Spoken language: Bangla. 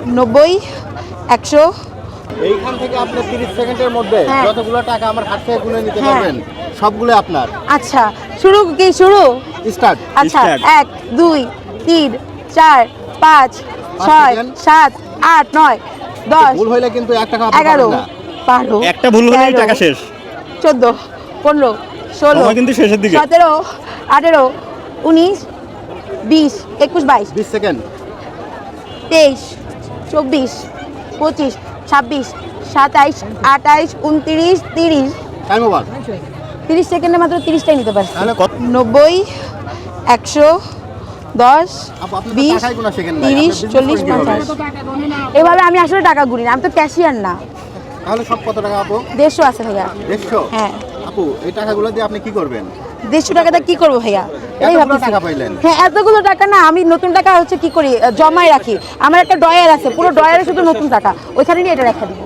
90 100। এইখান থেকে আপনি 30 সেকেন্ডের মধ্যে যতগুলো টাকা আমার হাত থেকে গুনে নিতে পারবেন সবগুলো আপনার। আচ্ছা শুরু কি শুরু স্টার্ট। আচ্ছা 1 2 3 4 5 6 7 8 9 10 ভুল হইলে কিন্তু 1 টাকা আপনি পাবেন 11 না। 12 একটা ভুল হলেই টাকা শেষ। 14 15 16 সময় কিন্তু শেষের দিকে। 17 18 19 20 21 22 20 সেকেন্ড। 23 24 25 26 27 28 29 30। Time over. 30 সেকেন্ডে মাত্র 30টাই নিতে পারছি। তাহলে কত? 90 100 10 আপু আপনি তো 20 টাকাই গুনা সেকেন্ড নাই। 30 40 50। এভাবে আমি আসলে টাকা গুনি না, আমি তো ক্যাশিয়ার না। তাহলে সব কত টাকা আপু? 150 আছে ভাইয়া। 150? হ্যাঁ। আপু এই টাকাগুলো দিয়ে আপনি কি করবেন? 150 টাকাটা কি করবো ভাইয়া? এটাই এতগুলো ভাবতেছি। টাকা পাইলেন? হ্যাঁ এতগুলো টাকা না, আমি নতুন টাকা হচ্ছে কি করি জমায় রাখি। আমার একটা ড্রয়ার আছে, পুরো ড্রয়ারে শুধু নতুন টাকা, ওইখানে নিয়ে এটা রেখে দিব।